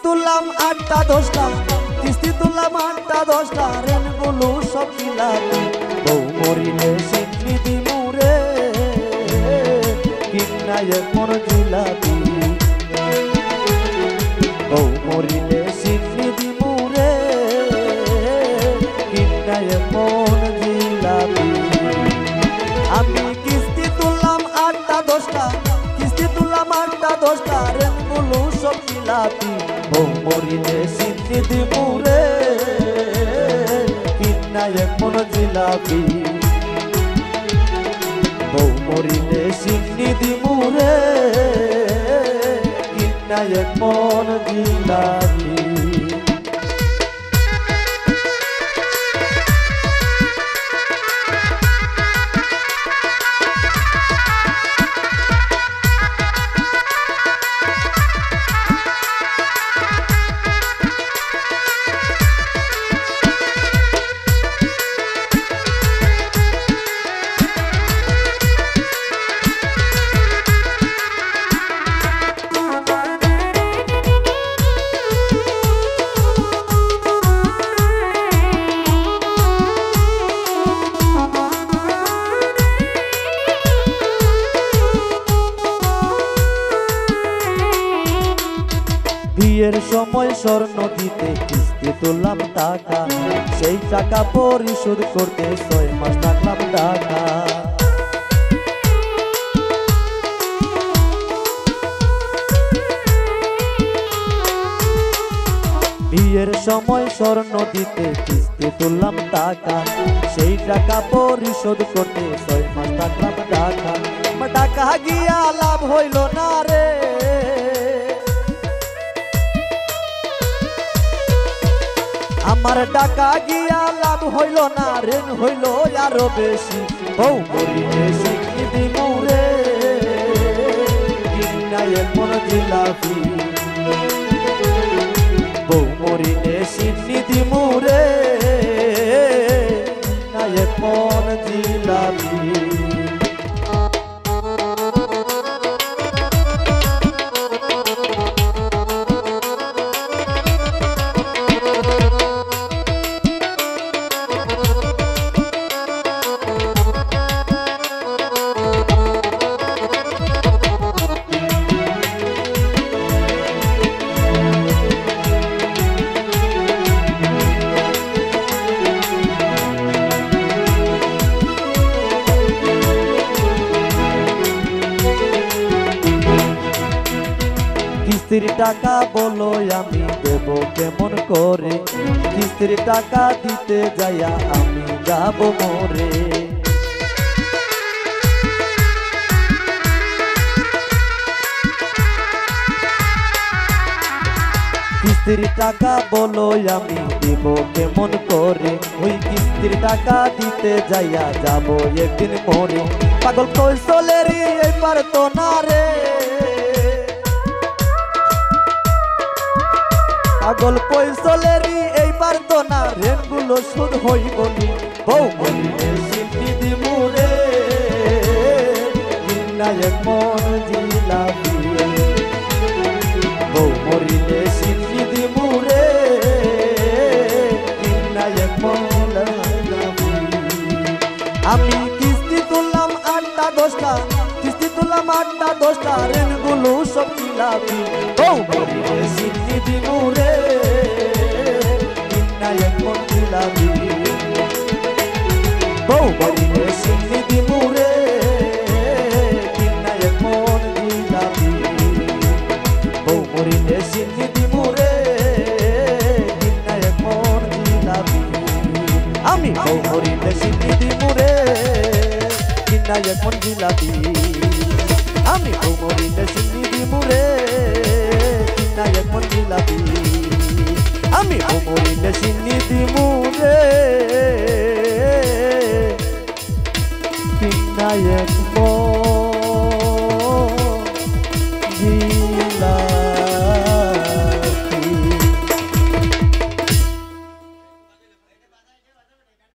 তুললাম 8টা 10টা কিস্তি তুললাম 8টা 10টা রেনগুলো সব কিলাবি বউ মরিলে সিন্নি দিমুরে কিন্নায় মন জিলাবি বউ মরিলে সিন্নি দিমুরে কিন্নায় মন জিলাবি আমি কিস্তি তুললাম 8টা 10টা কিস্তি তুললাম 8টা 10টা রেনগুলো সব কিলাবি বউ মরিলে সিন্নি দিমুরে কিন্নায় মন জিলাবি বউ মরিলে সিন্নি দিমুরে কিন্নায় মন জিলাবি বিয়ের সময় স্বর্ণ দিতে কিস্তি তুললাম টাকা সেই টাকা পরিশোধ করতে 6 মাস রাখলাম টাকা বিয়ের সময় স্বর্ণ দিতে কিস্তি তুললাম টাকা সেই টাকা পরিশোধ করতে 6 মাস রাখলাম টাকা টাকা গিয়া লাভ হইল না রে আমার টাকা গিয়া লাভ হইল না ঋণ হইল আরো বেশি বউ মরিলে সিন্নি দিমুরে কিন্নায় মন জিলাবি বউ মরিলে সিন্নি দিমুরে কিন্নায় মন জিলাবি কিস্তির টাকা বলো আমি দেব কেমন করে কিস্তির টাকা দিতে যাইয়া আমি যাব মরে কিস্তির টাকা বলো আমি দেব কেমন করে ওই কিস্তির টাকা দিতে যাইয়া যাব একদিন মরে পাগল কৈশলেরই এই পারতো না রে পাগল কৈশলেরই এই পারতো না ঋণগুলো শোধ হইবনি বউ মরিলে সিন্নি দিমুরে কিন্নায় মন জিলাবি বউ মরিলে সিন্নি দিমুরে কিন্নায় মন জিলাবি আমি কিস্তি তুললাম 8টা 10টা কিস্তি তুললাম 8টা 10টা ঋণগুলো সব কিলাবি বউ মরিলে সিন্নি দিমুরে কিন্নায় মন জিলাবি বউ মরিলে সিন্নি দিমুরে কিন্নায় মন জিলাবি বউ মরিলে সিন্নি দিমুরে কিন্নায় মন জিলাবি আমি বউ মরিলে সিন্নি দিমুরে কিন্নায় মন জিলাবি